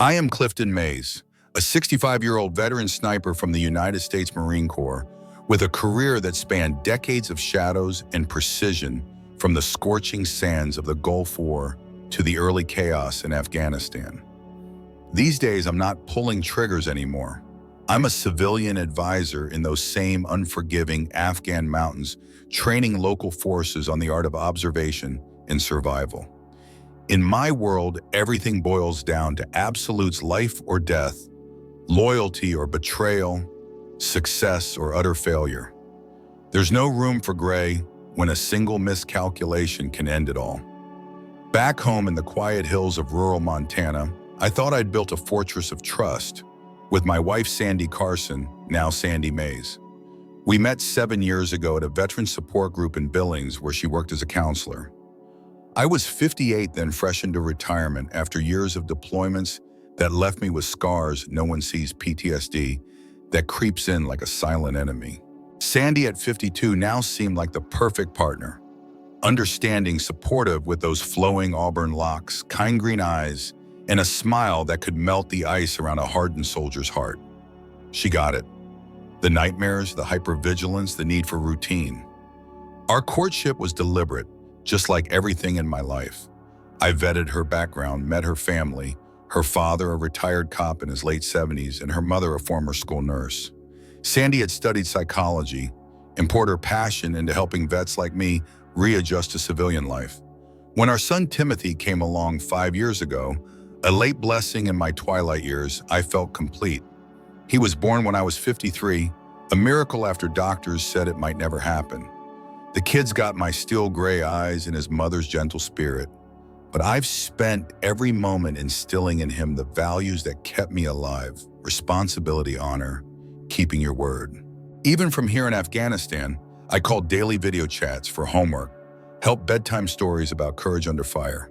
I am Clifton Mays, a 65-year-old veteran sniper from the United States Marine Corps with a career that spanned decades of shadows and precision from the scorching sands of the Gulf War to the early chaos in Afghanistan. These days, I'm not pulling triggers anymore. I'm a civilian advisor in those same unforgiving Afghan mountains, training local forces on the art of observation and survival. In my world, everything boils down to absolutes: life or death, loyalty or betrayal, success or utter failure. There's no room for gray when a single miscalculation can end it all. Back home in the quiet hills of rural Montana, I thought I'd built a fortress of trust with my wife Sandy Carson, now Sandy Mays. We met 7 years ago at a veteran support group in Billings where she worked as a counselor. I was 58 then, fresh into retirement after years of deployments that left me with scars no one sees, PTSD, that creeps in like a silent enemy. Sandy at 52 now seemed like the perfect partner. Understanding, supportive with those flowing auburn locks, kind green eyes, and a smile that could melt the ice around a hardened soldier's heart. She got it. The nightmares, the hypervigilance, the need for routine. Our courtship was deliberate, just like everything in my life. I vetted her background, met her family, her father a retired cop in his late 70s and her mother a former school nurse. Sandy had studied psychology and poured her passion into helping vets like me readjust to civilian life. When our son Timothy came along 5 years ago, a late blessing in my twilight years, I felt complete. He was born when I was 53, a miracle after doctors said it might never happen. The kid's got my steel gray eyes and his mother's gentle spirit, but I've spent every moment instilling in him the values that kept me alive: responsibility, honor, keeping your word. Even from here in Afghanistan, I called daily video chats for homework, helped bedtime stories about courage under fire.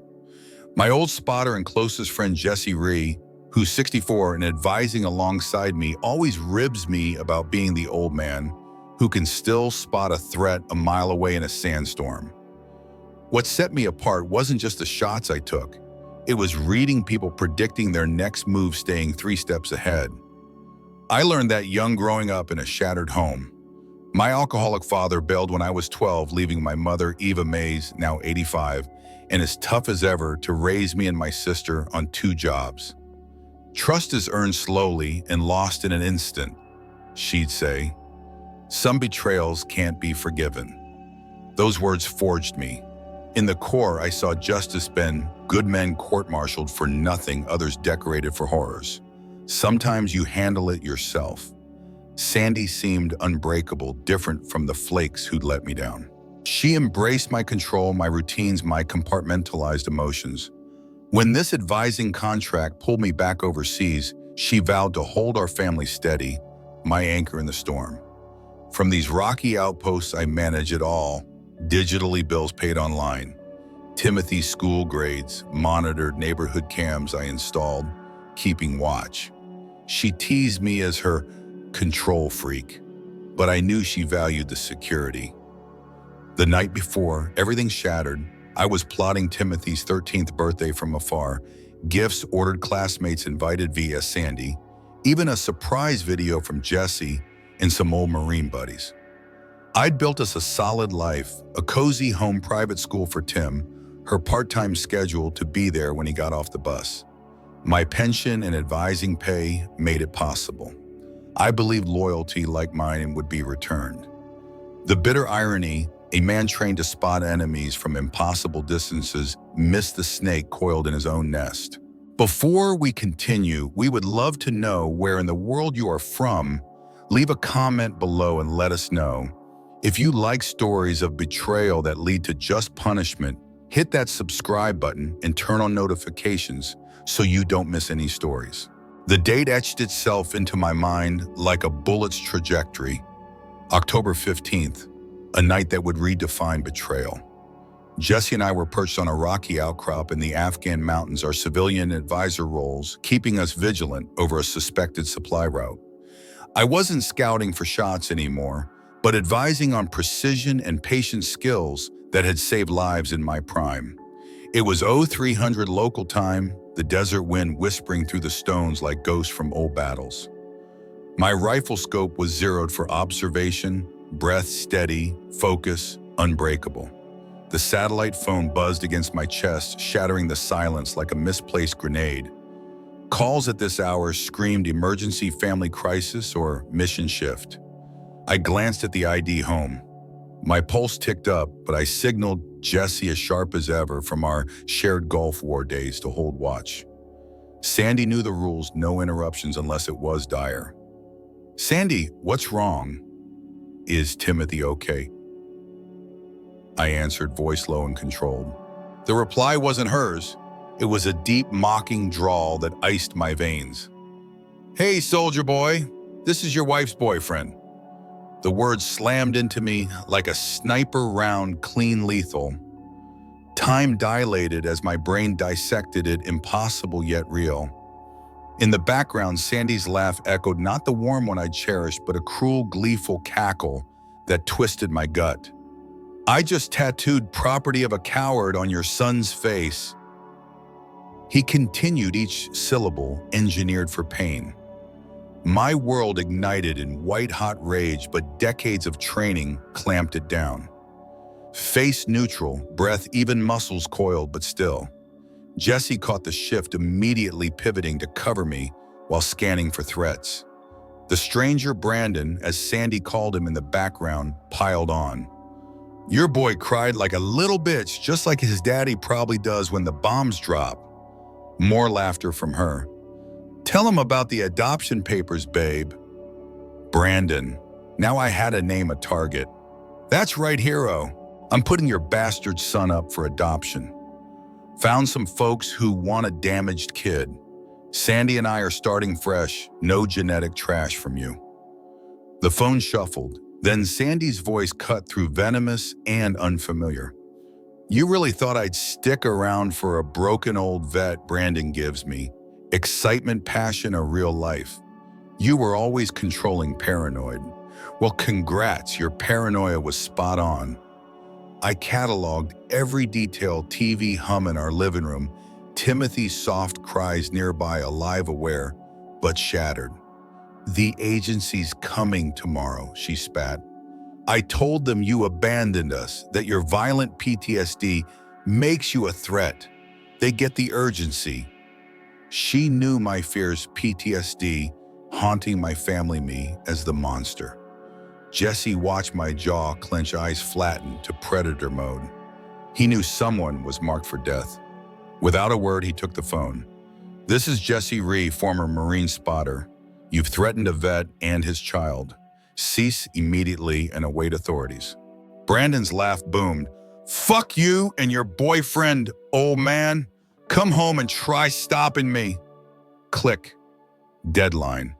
My old spotter and closest friend Jesse Ree, who's 64 and advising alongside me, always ribs me about being the old man who can still spot a threat a mile away in a sandstorm. What set me apart wasn't just the shots I took. It was reading people, predicting their next move, staying 3 steps ahead. I learned that young, growing up in a shattered home. My alcoholic father bailed when I was 12, leaving my mother, Eva Mays, now 85, and as tough as ever to raise me and my sister on 2 jobs. Trust is earned slowly and lost in an instant, she'd say. Some betrayals can't be forgiven. Those words forged me. In the Corps, I saw justice bend, good men court-martialed for nothing, others decorated for horrors. Sometimes you handle it yourself. Sandy seemed unbreakable, different from the flakes who'd let me down. She embraced my control, my routines, my compartmentalized emotions. When this advising contract pulled me back overseas, she vowed to hold our family steady, my anchor in the storm. From these rocky outposts, I manage it all. Digitally, bills paid online. Timothy's school grades, monitored neighborhood cams I installed, keeping watch. She teased me as her control freak, but I knew she valued the security. The night before, everything shattered. I was plotting Timothy's 13th birthday from afar, gifts ordered, classmates invited via Sandy, even a surprise video from Jesse and some old Marine buddies. I'd built us a solid life, a cozy home, private school for Tim, her part-time schedule to be there when he got off the bus. My pension and advising pay made it possible. I believed loyalty like mine would be returned. The bitter irony: a man trained to spot enemies from impossible distances missed the snake coiled in his own nest. Before we continue, we would love to know where in the world you are from. Leave a comment below and let us know. If you like stories of betrayal that lead to just punishment, hit that subscribe button and turn on notifications so you don't miss any stories. The date etched itself into my mind like a bullet's trajectory. October 15th, a night that would redefine betrayal. Jesse and I were perched on a rocky outcrop in the Afghan mountains, our civilian advisor roles keeping us vigilant over a suspected supply route. I wasn't scouting for shots anymore, but advising on precision and patient skills that had saved lives in my prime. It was 0300 local time, the desert wind whispering through the stones like ghosts from old battles. My rifle scope was zeroed for observation, breath steady, focus unbreakable. The satellite phone buzzed against my chest, shattering the silence like a misplaced grenade. Calls at this hour screamed emergency family crisis or mission shift. I glanced at the ID home. My pulse ticked up, but I signaled Jesse as sharp as ever from our shared Gulf War days to hold watch. Sandy knew the rules, no interruptions unless it was dire. "Sandy, what's wrong? Is Timothy okay?" I answered, voice low and controlled. The reply wasn't hers. It was a deep, mocking drawl that iced my veins. "Hey, soldier boy, this is your wife's boyfriend." The words slammed into me like a sniper round, clean lethal. Time dilated as my brain dissected it, impossible yet real. In the background, Sandy's laugh echoed not the warm one I cherished, but a cruel, gleeful cackle that twisted my gut. "I just tattooed property of a coward on your son's face." He continued, each syllable engineered for pain. My world ignited in white-hot rage, but decades of training clamped it down. Face neutral, breath even, muscles coiled, but still. Jesse caught the shift, immediately pivoting to cover me while scanning for threats. The stranger, Brandon, as Sandy called him in the background, piled on. "Your boy cried like a little bitch, just like his daddy probably does when the bombs drop." More laughter from her. "Tell him about the adoption papers, babe." Brandon. Now I had to name a target. "That's right, hero. I'm putting your bastard son up for adoption. Found some folks who want a damaged kid. Sandy and I are starting fresh, no genetic trash from you." The phone shuffled. Then Sandy's voice cut through, venomous and unfamiliar. "You really thought I'd stick around for a broken old vet Brandon gives me? Excitement, passion, or real life? You were always controlling paranoid. Well, congrats, your paranoia was spot on." I cataloged every detail, TV hum in our living room, Timothy's soft cries nearby, alive, aware, but shattered. "The agency's coming tomorrow," she spat. "I told them you abandoned us, that your violent PTSD makes you a threat. They get the urgency." She knew my fears, PTSD, haunting my family, me as the monster. Jesse watched my jaw clench, eyes flattened to predator mode. He knew someone was marked for death. Without a word, he took the phone. "This is Jesse Rhee, former Marine spotter. You've threatened a vet and his child. Cease immediately and await authorities." Brandon's laugh boomed. "Fuck you and your boyfriend, old man. Come home and try stopping me." Click. Deadline.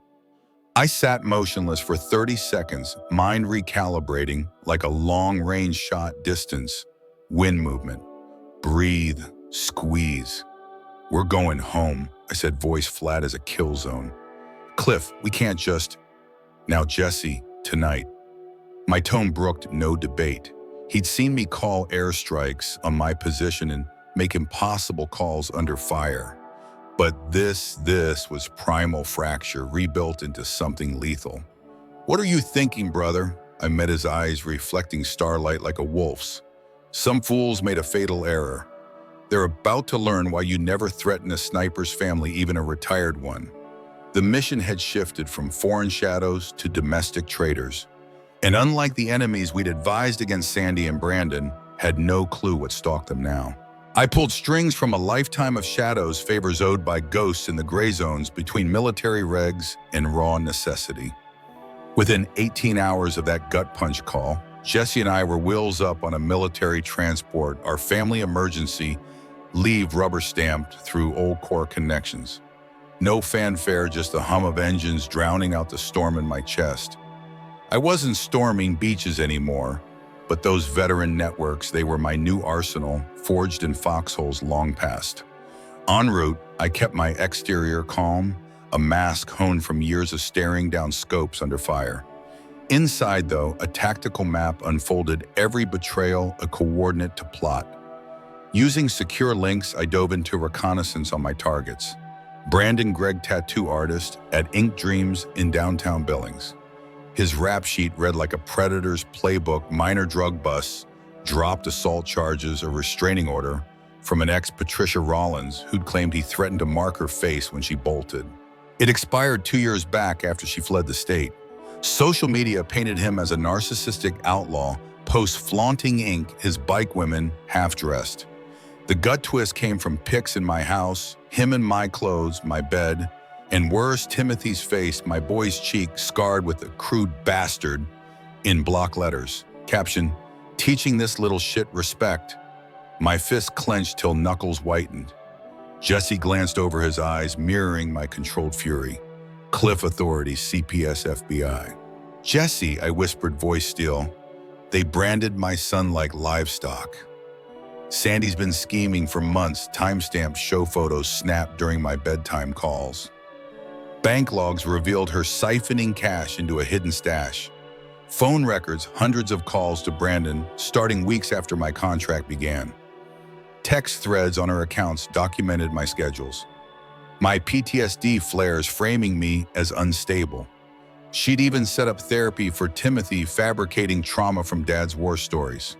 I sat motionless for 30 seconds, mind recalibrating like a long-range shot, distance, wind movement. Breathe, squeeze. "We're going home," I said, voice flat as a kill zone. "Cliff, we can't just..." "Now, Jesse, tonight." My tone brooked no debate. He'd seen me call airstrikes on my position and make impossible calls under fire. But this was primal fracture, rebuilt into something lethal. "What are you thinking, brother?" I met his eyes, reflecting starlight like a wolf's. "Some fools made a fatal error. They're about to learn why you never threaten a sniper's family, even a retired one." The mission had shifted from foreign shadows to domestic traitors. And unlike the enemies we'd advised against, Sandy and Brandon had no clue what stalked them now. I pulled strings from a lifetime of shadows, favors owed by ghosts in the gray zones between military regs and raw necessity. Within 18 hours of that gut punch call, Jesse and I were wheels up on a military transport, our family emergency leave rubber-stamped through old core connections. No fanfare, just the hum of engines drowning out the storm in my chest. I wasn't storming beaches anymore, but those veteran networks, they were my new arsenal, forged in foxholes long past. En route, I kept my exterior calm, a mask honed from years of staring down scopes under fire. Inside, though, a tactical map unfolded, every betrayal a coordinate to plot. Using secure links, I dove into reconnaissance on my targets. Brandon Gregg, tattoo artist at Ink Dreams in downtown Billings. His rap sheet read like a predator's playbook: minor drug busts, dropped assault charges, a restraining order from an ex-Patricia Rollins who'd claimed he threatened to mark her face when she bolted. It expired 2 years back after she fled the state. Social media painted him as a narcissistic outlaw, posts flaunting ink, his bike women half-dressed. The gut twist came from pics in my house, him in my clothes, my bed, and worse, Timothy's face, my boy's cheek scarred with a crude bastard in block letters. Caption, "Teaching this little shit respect." My fist clenched till knuckles whitened. Jesse glanced over his eyes, mirroring my controlled fury. Cliff authorities, CPS, FBI. "Jesse," I whispered, voice still, "they branded my son like livestock. Sandy's been scheming for months, timestamp show photos snapped during my bedtime calls. Bank logs revealed her siphoning cash into a hidden stash. Phone records, hundreds of calls to Brandon, starting weeks after my contract began. Text threads on her accounts documented my schedules. My PTSD flares framing me as unstable. She'd even set up therapy for Timothy, fabricating trauma from Dad's war stories.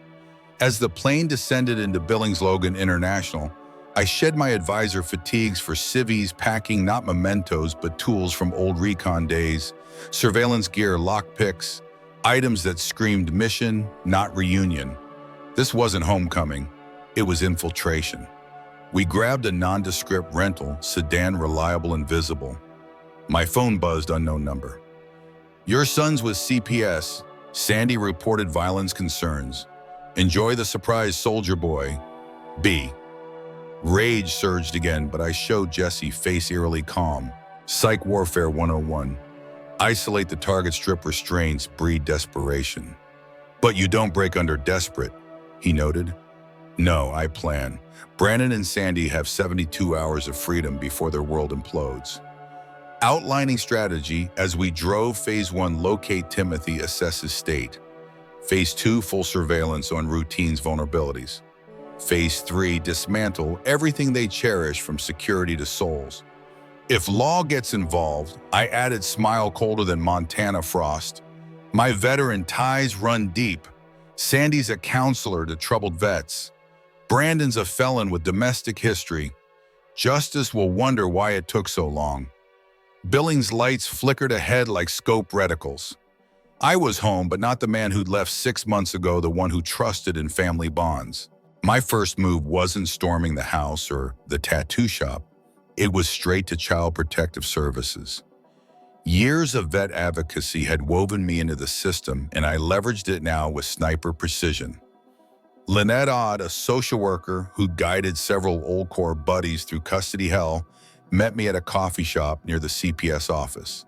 As the plane descended into Billings Logan International, I shed my advisor fatigues for civvies, packing not mementos but tools from old recon days, surveillance gear, lockpicks, items that screamed mission, not reunion. This wasn't homecoming, it was infiltration. We grabbed a nondescript rental, sedan, reliable and visible. My phone buzzed, unknown number. "Your son's with CPS. Sandy reported violence concerns. Enjoy the surprise, soldier boy. B." Rage surged again, but I showed Jesse, face eerily calm. Psych Warfare 101. Isolate the target, strip restraints, breed desperation. "But you don't break under desperate," he noted. "No, I plan. Brandon and Sandy have 72 hours of freedom before their world implodes." Outlining strategy as we drove. Phase 1, locate Timothy, assess his state. Phase 2, full surveillance on routines, vulnerabilities. Phase 3, dismantle everything they cherish, from security to souls. If law gets involved, I added, smile colder than Montana frost. My veteran ties run deep. Sandy's a counselor to troubled vets. Brandon's a felon with domestic history. Justice will wonder why it took so long. Billings lights flickered ahead like scope reticles. I was home, but not the man who'd left 6 months ago, the one who trusted in family bonds. My first move wasn't storming the house or the tattoo shop. It was straight to Child Protective Services. Years of vet advocacy had woven me into the system, and I leveraged it now with sniper precision. Lynette Odd, a social worker who'd guided several Old Corps buddies through custody hell, met me at a coffee shop near the CPS office.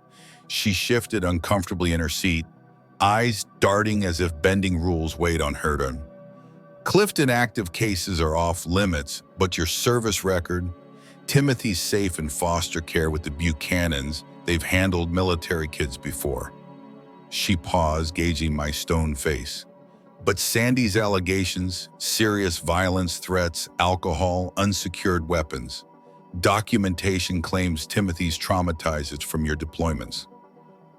She shifted uncomfortably in her seat, eyes darting as if bending rules weighed on her. "Clifton active cases are off limits, but your service record? Timothy's safe in foster care with the Buchanans. They've handled military kids before." She paused, gauging my stone face. "But Sandy's allegations, serious violence, threats, alcohol, unsecured weapons. Documentation claims Timothy's traumatized from your deployments."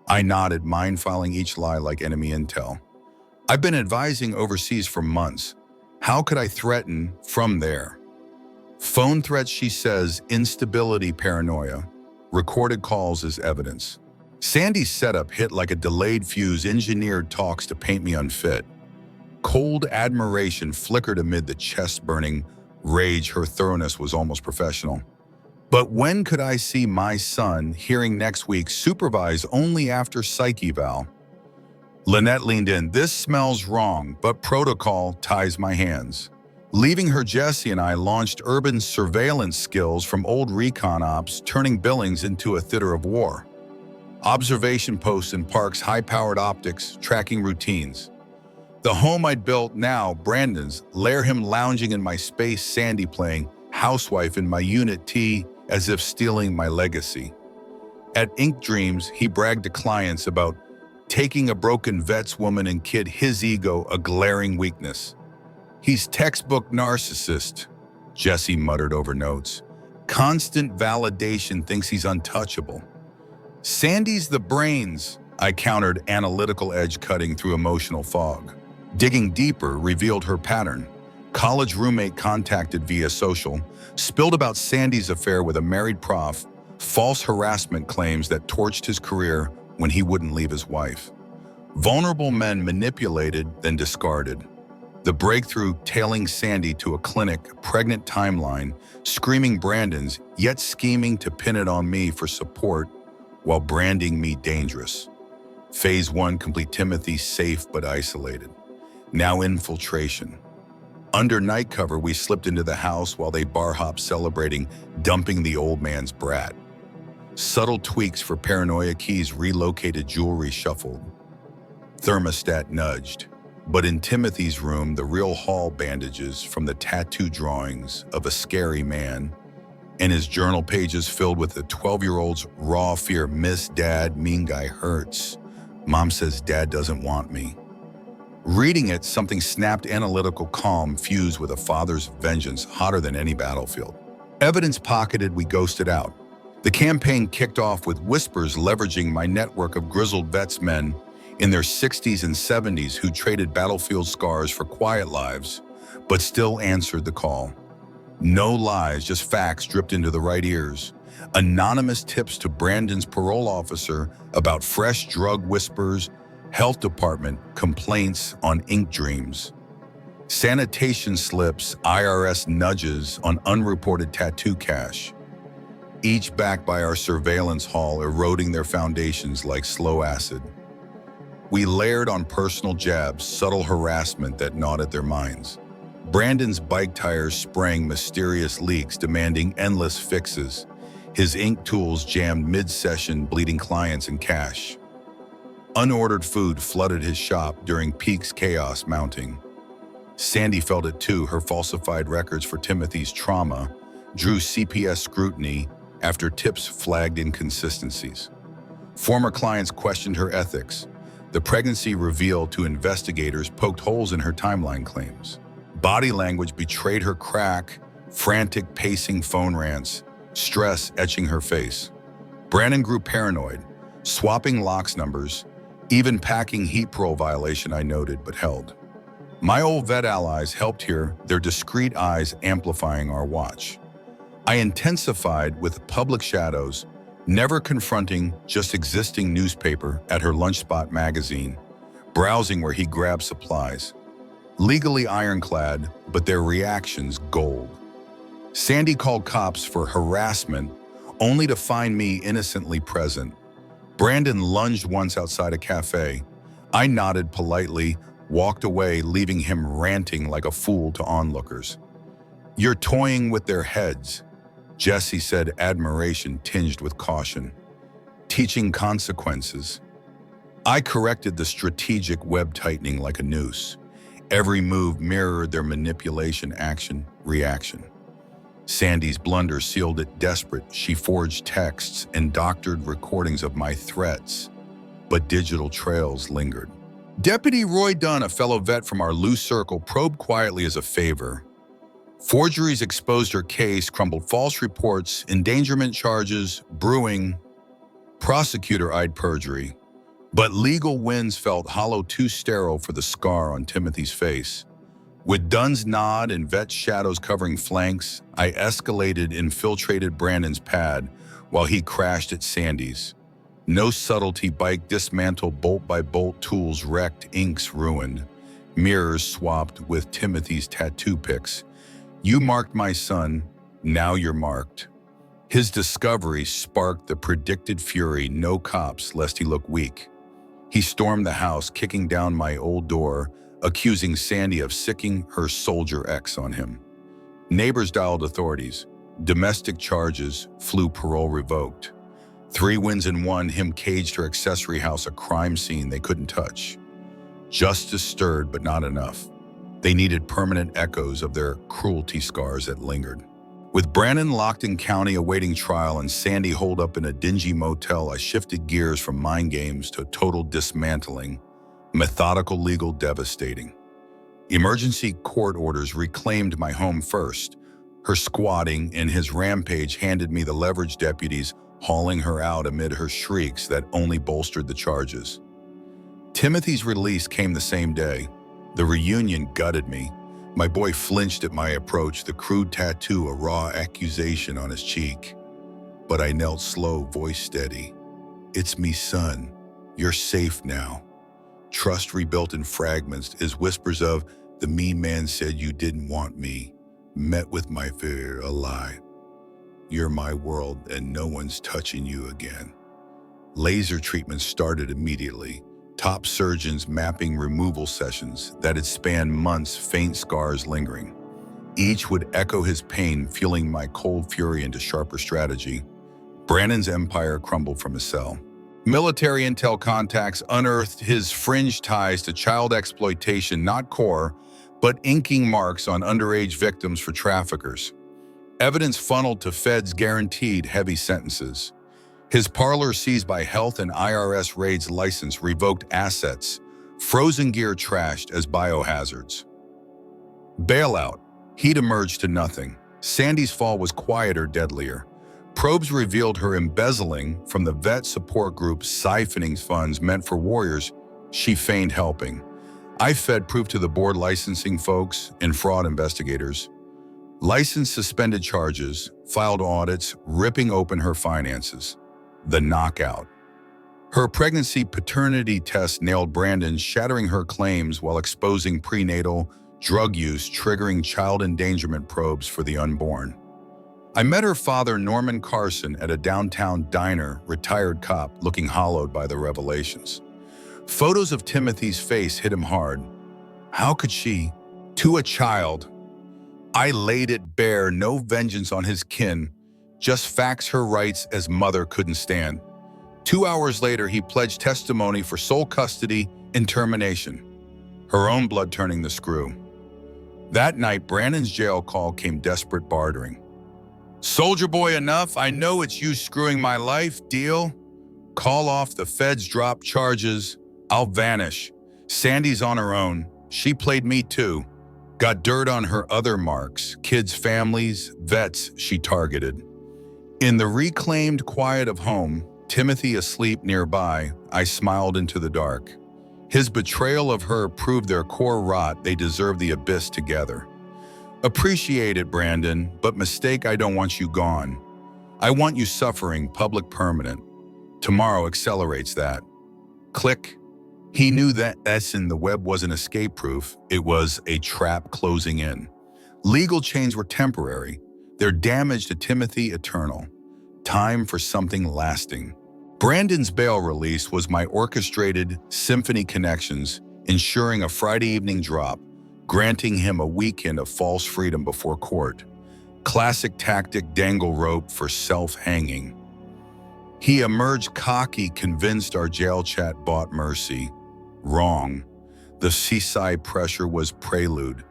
I nodded, mind filing each lie like enemy intel. "I've been advising overseas for months. How could I threaten from there?" "Phone threats," she says, "instability, paranoia. Recorded calls as evidence." Sandy's setup hit like a delayed fuse, engineered talks to paint me unfit. Cold admiration flickered amid the chest-burning rage. Her thoroughness was almost professional. "But when could I see my son? Hearing next week, supervise only after psych eval." Lynette leaned in. "This smells wrong, but protocol ties my hands." Leaving her, Jesse and I launched urban surveillance skills from old recon ops, turning Billings into a theater of war. Observation posts in parks, high-powered optics, tracking routines. The home I'd built, now Brandon's, lair him lounging in my space, Sandy playing housewife in my unit T, as if stealing my legacy. At Ink Dreams, he bragged to clients about taking a broken vet's woman and kid, his ego a glaring weakness. He's textbook narcissist. Jesse muttered over notes. Constant validation thinks he's untouchable. Sandy's the brains, I countered, analytical edge cutting through emotional fog. Digging deeper revealed her pattern. College roommate contacted via social, spilled about Sandy's affair with a married prof, false harassment claims that torched his career when he wouldn't leave his wife. Vulnerable men manipulated, then discarded. The breakthrough tailing Sandy to a clinic, pregnant timeline, screaming Brandon's, yet scheming to pin it on me for support while branding me dangerous. Phase 1 complete, Timothy safe but isolated. Now infiltration. Under night cover, we slipped into the house while they bar hopped, celebrating dumping the old man's brat. Subtle tweaks for paranoia, keys relocated, jewelry shuffled. Thermostat nudged. But in Timothy's room, the real hall bandages from the tattoo drawings of a scary man, and his journal pages filled with the 12-year-old's raw fear. Miss Dad, mean guy hurts. Mom says Dad doesn't want me. Reading it, something snapped, analytical calm fused with a father's vengeance, hotter than any battlefield. Evidence pocketed, we ghosted out. The campaign kicked off with whispers leveraging my network of grizzled vets, men in their 60s and 70s who traded battlefield scars for quiet lives, but still answered the call. No lies, just facts dripped into the right ears. Anonymous tips to Brandon's parole officer about fresh drug whispers, health department complaints on ink dreams. Sanitation slips, IRS nudges on unreported tattoo cash. Each backed by our surveillance hall, eroding their foundations like slow acid. We layered on personal jabs, subtle harassment that gnawed at their minds. Brandon's bike tires sprang mysterious leaks, demanding endless fixes. His ink tools jammed mid-session, bleeding clients and cash. Unordered food flooded his shop during peaks, chaos mounting. Sandy felt it too. Her falsified records for Timothy's trauma drew CPS scrutiny after tips flagged inconsistencies. Former clients questioned her ethics. The pregnancy revealed to investigators poked holes in her timeline claims. Body language betrayed her crack, frantic pacing, phone rants, stress etching her face. Brandon grew paranoid, swapping locks numbers, even packing heat parole violation I noted but held. My old vet allies helped here, their discreet eyes amplifying our watch. I intensified with public shadows, never confronting, just existing newspaper at her lunch spot magazine, browsing where he grabbed supplies. Legally ironclad, but their reactions gold. Sandy called cops for harassment, only to find me innocently present. Brandon lunged once outside a cafe. I nodded politely, walked away, leaving him ranting like a fool to onlookers. You're toying with their heads, Jesse said, admiration tinged with caution. Teaching consequences. I corrected the strategic web tightening like a noose. Every move mirrored their manipulation, action, reaction. Sandy's blunder sealed it. Desperate, she forged texts and doctored recordings of my threats, but digital trails lingered. Deputy Roy Dunn, a fellow vet from our loose circle, probed quietly as a favor. Forgeries exposed her case, crumbled false reports, endangerment charges, brewing. Prosecutor eyed perjury. But legal wins felt hollow, too sterile for the scar on Timothy's face. With Dunn's nod and vet's shadows covering flanks, I escalated, infiltrated Brandon's pad while he crashed at Sandy's. No subtlety, bike dismantled, bolt by bolt, tools wrecked, inks ruined, mirrors swapped with Timothy's tattoo pics. You marked my son, now you're marked. His discovery sparked the predicted fury, no cops lest he look weak. He stormed the house, kicking down my old door, accusing Sandy of sicking her soldier X on him. Neighbors dialed authorities. Domestic charges flew, parole revoked. 3 wins in 1, him caged her accessory house, a crime scene they couldn't touch. Justice stirred, but not enough. They needed permanent echoes of their cruelty scars that lingered. With Brandon locked in county awaiting trial and Sandy holed up in a dingy motel, I shifted gears from mind games to total dismantling, methodical, legal, devastating. Emergency court orders reclaimed my home first. Her squatting and his rampage handed me the leverage deputies hauling her out amid her shrieks that only bolstered the charges. Timothy's release came the same day. The reunion gutted me. My boy flinched at my approach, the crude tattoo a raw accusation on his cheek. But I knelt slow, voice steady. "It's me, son. You're safe now." Trust rebuilt in fragments as whispers of, "The mean man said you didn't want me," met with my fear, "A lie. You're my world and no one's touching you again." Laser treatments started immediately. Top surgeons mapping removal sessions that had spanned months, faint scars lingering. Each would echo his pain, fueling my cold fury into sharper strategy. Brandon's empire crumbled from his cell. Military intel contacts unearthed his fringe ties to child exploitation, not core, but inking marks on underage victims for traffickers. Evidence funneled to feds guaranteed heavy sentences. His parlor seized by health and IRS raids license, revoked assets, frozen gear trashed as biohazards. Bailout. He'd emerged to nothing. Sandy's fall was quieter, deadlier. Probes revealed her embezzling from the vet support group, siphoning funds meant for warriors she feigned helping. I fed proof to the board licensing folks and fraud investigators. License suspended charges, filed audits, ripping open her finances. The knockout. Her pregnancy paternity test nailed Brandon, shattering her claims while exposing prenatal drug use, triggering child endangerment probes for the unborn. I met her father, Norman Carson, at a downtown diner, retired cop, looking hollowed by the revelations. Photos of Timothy's face hit him hard. How could she? To a child. I laid it bare, no vengeance on his kin, just facts her rights as mother couldn't stand. 2 hours later, he pledged testimony for sole custody and termination. Her own blood turning the screw. That night, Brandon's jail call came desperate bartering. "Soldier boy enough, I know it's you screwing my life, deal? Call off, the feds drop charges, I'll vanish. Sandy's on her own, she played me too. Got dirt on her other marks, kids' families, vets she targeted." In the reclaimed quiet of home, Timothy asleep nearby, I smiled into the dark. His betrayal of her proved their core rot, they deserve the abyss together. Appreciate it, Brandon, but mistake, I don't want you gone. I want you suffering, public permanent. Tomorrow accelerates that. Click. He knew that S in the web wasn't escape-proof, it was a trap closing in. Legal chains were temporary, their damage to Timothy eternal. Time for something lasting. Brandon's bail release was my orchestrated symphony connections, ensuring a Friday evening drop, granting him a weekend of false freedom before court. Classic tactic, dangle rope for self-hanging. He emerged cocky, convinced our jail chat bought mercy. Wrong. The seaside pressure was prelude.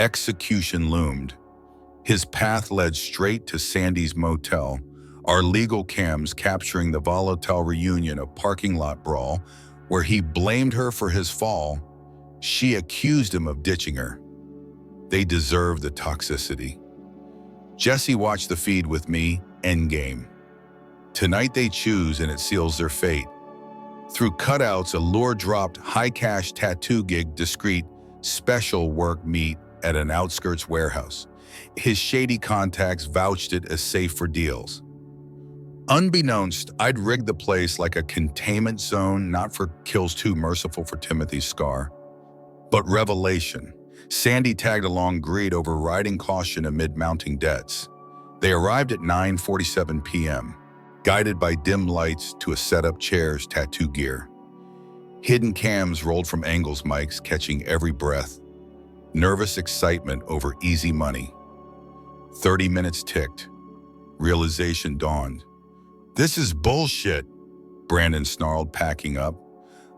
Execution loomed. His path led straight to Sandy's motel, our legal cams capturing the volatile reunion of parking lot brawl, where he blamed her for his fall. She accused him of ditching her. They deserve the toxicity. Jesse watched the feed with me, endgame. Tonight they choose and it seals their fate. Through cutouts, a lure-dropped, high-cash tattoo gig, discreet, special work meet at an outskirts warehouse. His shady contacts vouched it as safe for deals. Unbeknownst, I'd rigged the place like a containment zone, not for kills too merciful for Timothy's scar, but revelation. Sandy tagged along, greed overriding caution amid mounting debts. They arrived at 9:47 p.m., guided by dim lights to a setup, chairs, tattoo gear. Hidden cams rolled from angles mics, catching every breath. Nervous excitement over easy money. 30 minutes ticked. Realization dawned. "This is bullshit," Brandon snarled, packing up.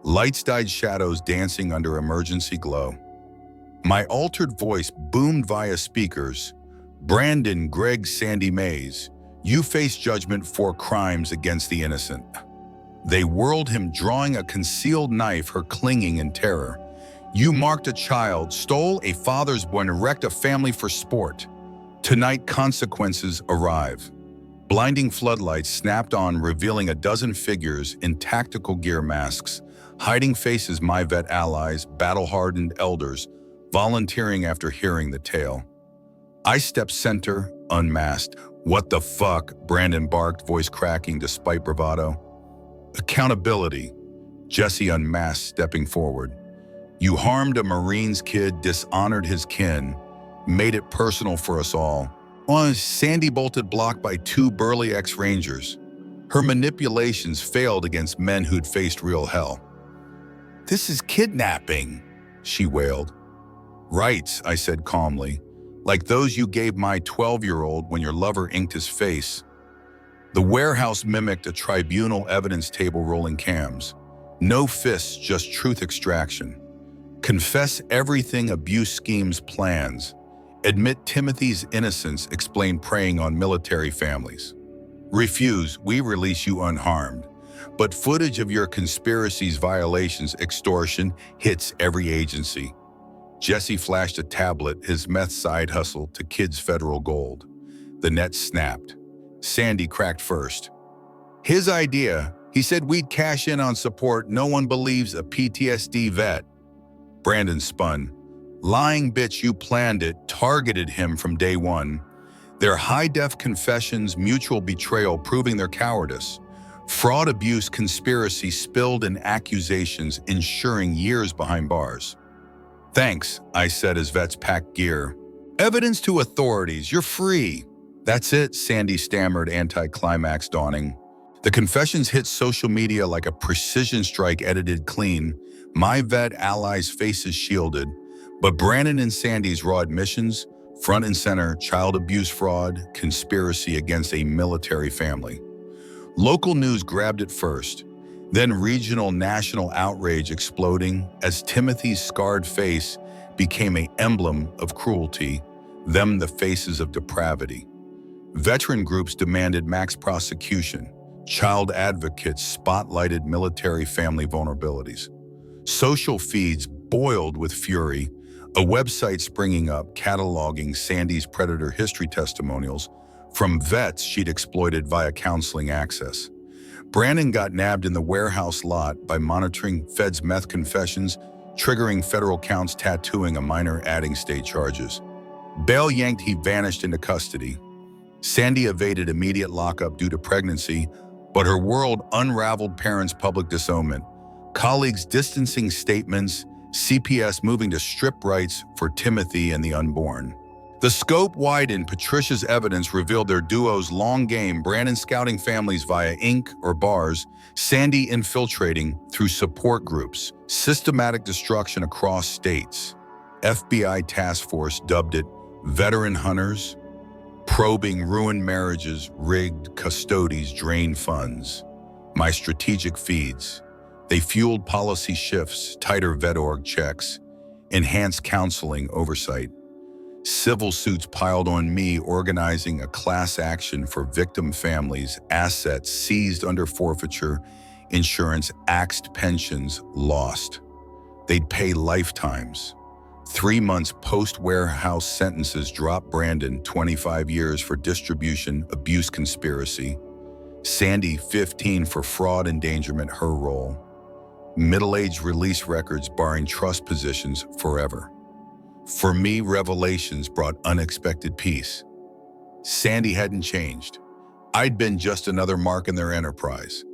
Lights dyed shadows dancing under emergency glow. My altered voice boomed via speakers. "Brandon Gregg Sandy Mays, you face judgment for crimes against the innocent." They whirled him, drawing a concealed knife, her clinging in terror. "You marked a child, stole a father's boy, and wrecked a family for sport. Tonight, consequences arrive. Blinding floodlights snapped on, revealing a dozen figures in tactical gear masks, hiding faces my vet allies, battle-hardened elders, volunteering after hearing the tale. I stepped center, unmasked. "What the fuck?" Brandon barked, voice cracking despite bravado. "Accountability," Jesse unmasked, stepping forward. "You harmed a Marine's kid, dishonored his kin, made it personal for us all." Sandy bolted, blocked by two burly ex-Rangers. Her manipulations failed against men who'd faced real hell. "This is kidnapping," she wailed. "Rights," I said calmly, "like those you gave my 12-year-old when your lover inked his face." The warehouse mimicked a tribunal evidence table rolling cams. No fists, just truth extraction. Confess everything, abuse schemes, plans. Admit Timothy's innocence, explain preying on military families. Refuse, we release you unharmed. But footage of your conspiracies, violations, extortion hits every agency. Jesse flashed a tablet, his meth side hustle, to kids' federal gold. The net snapped. Sandy cracked first. "His idea. He said we'd cash in on support. No one believes a PTSD vet." Brandon spun. "Lying bitch, you planned it, targeted him from day one. Their high-def confessions, mutual betrayal proving their cowardice. Fraud, abuse, conspiracy spilled in accusations, ensuring years behind bars." "Thanks," I said as vets packed gear. "Evidence to authorities, you're free." "That's it," Sandy stammered, anticlimax dawning. The confessions hit social media like a precision strike, edited clean. My vet allies' faces shielded. But Brandon and Sandy's raw admissions, front and center, child abuse fraud, conspiracy against a military family. Local news grabbed it first, then regional, national outrage exploding as Timothy's scarred face became an emblem of cruelty, them the faces of depravity. Veteran groups demanded max prosecution. Child advocates spotlighted military family vulnerabilities. Social feeds boiled with fury, a website springing up cataloging Sandy's predator history testimonials from vets she'd exploited via counseling access. Brandon got nabbed in the warehouse lot by monitoring feds' meth confessions, triggering federal counts, tattooing a minor, adding state charges. Bail yanked, he vanished into custody. Sandy evaded immediate lockup due to pregnancy, but her world unraveled, parents' public disownment, colleagues' distancing statements, CPS moving to strip rights for Timothy and the unborn. The scope widened. Patricia's evidence revealed their duo's long game, Brandon scouting families via ink or bars, Sandy infiltrating through support groups, systematic destruction across states. FBI task force dubbed it Veteran Hunters, probing ruined marriages, rigged custodies, drained funds. My strategic feeds. They fueled policy shifts, tighter vet org checks, enhanced counseling oversight. Civil suits piled on me, organizing a class action for victim families, assets seized under forfeiture, insurance axed, pensions lost. They'd pay lifetimes. 3 months post-warehouse sentences dropped Brandon 25 years for distribution abuse conspiracy. Sandy 15 for fraud endangerment, her role. Middle-aged release records barring trust positions forever. For me, revelations brought unexpected peace. Sandy hadn't changed. I'd been just another mark in their enterprise.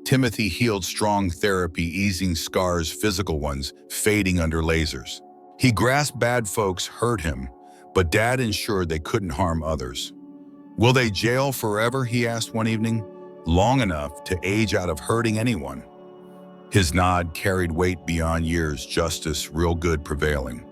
Timothy healed, strong therapy, easing scars, physical ones, fading under lasers. He grasped bad folks hurt him, but Dad ensured they couldn't harm others. "Will they jail forever?" he asked one evening. "Long enough to age out of hurting anyone." His nod carried weight beyond years, justice, real good prevailing.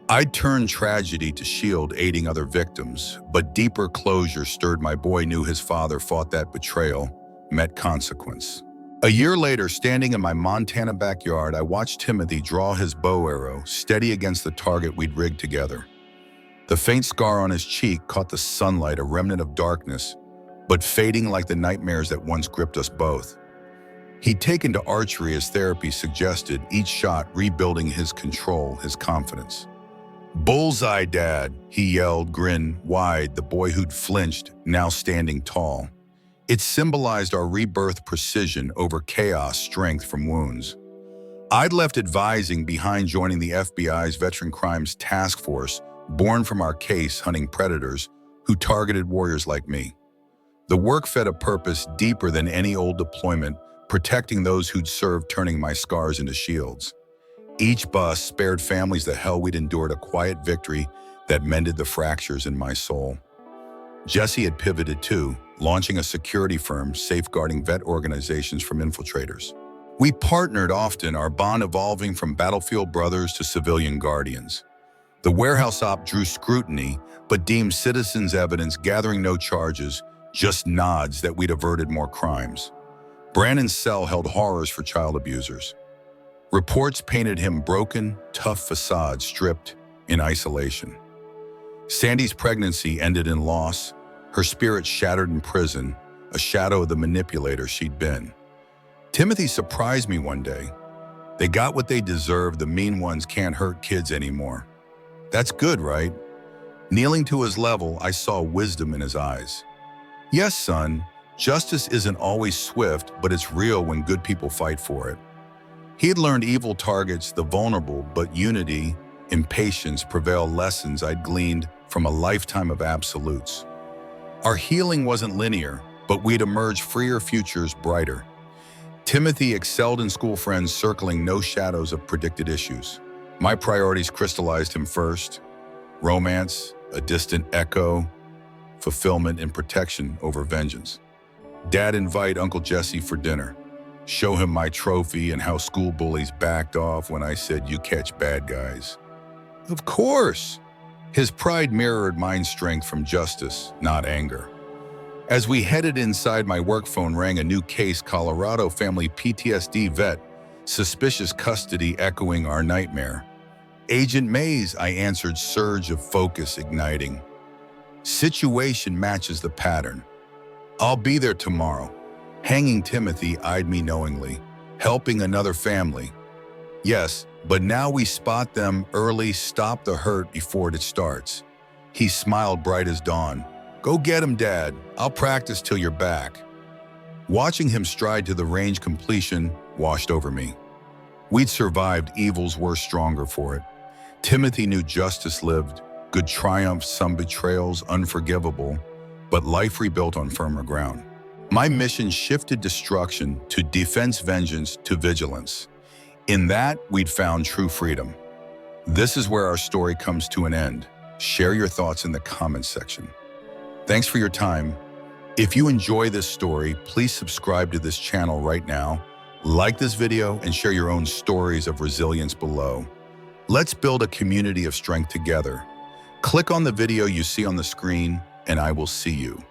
I'd turned tragedy to shield, aiding other victims, but deeper closure stirred. My boy knew his father fought that betrayal, met consequence. A year later, standing in my Montana backyard, I watched Timothy draw his bow arrow, steady against the target we'd rigged together. The faint scar on his cheek caught the sunlight, a remnant of darkness, but fading like the nightmares that once gripped us both. He'd taken to archery as therapy suggested, each shot rebuilding his control, his confidence. "Bullseye, Dad," he yelled, grin wide, the boy who'd flinched, now standing tall. It symbolized our rebirth precision over chaos strength from wounds. I'd left advising behind joining the FBI's Veteran Crimes Task Force, born from our case hunting predators who targeted warriors like me. The work fed a purpose deeper than any old deployment, protecting those who'd served, turning my scars into shields. Each bus spared families the hell we'd endured, a quiet victory that mended the fractures in my soul. Jesse had pivoted too, launching a security firm safeguarding vet organizations from infiltrators. We partnered often, our bond evolving from battlefield brothers to civilian guardians. The warehouse op drew scrutiny, but deemed citizens' evidence, gathering no charges, just nods that we'd averted more crimes. Brandon's cell held horrors for child abusers. Reports painted him broken, tough facade stripped in isolation. Sandy's pregnancy ended in loss, her spirit shattered in prison, a shadow of the manipulator she'd been. Timothy surprised me one day. They got what they deserved, the mean ones can't hurt kids anymore. That's good, right? Kneeling to his level, I saw wisdom in his eyes. Yes, son, justice isn't always swift, but it's real when good people fight for it. He had learned evil targets the vulnerable, but unity, impatience prevail, lessons I'd gleaned from a lifetime of absolutes. Our healing wasn't linear, but we'd emerge freer, futures brighter. Timothy excelled in school, friends circling, no shadows of predicted issues. My priorities crystallized him first: romance, a distant echo, fulfillment and protection over vengeance. Dad invite Uncle Jesse for dinner. Show him my trophy and how school bullies backed off when I said, "You catch bad guys." Of course! His pride mirrored my strength from justice, not anger. As we headed inside, my work phone rang. A new case, Colorado family PTSD vet, suspicious custody, echoing our nightmare. "Agent Mays," I answered, surge of focus igniting. "Situation matches the pattern. I'll be there tomorrow." Hanging Timothy eyed me knowingly. "Helping another family." "Yes, but now we spot them early, stop the hurt before it starts." He smiled bright as dawn. "Go get him, Dad. I'll practice till you're back." Watching him stride to the range, completion washed over me. We'd survived, evils were stronger for it. Timothy knew justice lived, good triumphs, some betrayals, unforgivable, but life rebuilt on firmer ground. My mission shifted destruction to defense, vengeance to vigilance. In that, we'd found true freedom. This is where our story comes to an end. Share your thoughts in the comments section. Thanks for your time. If you enjoy this story, please subscribe to this channel right now, like this video, and share your own stories of resilience below. Let's build a community of strength together. Click on the video you see on the screen, and I will see you.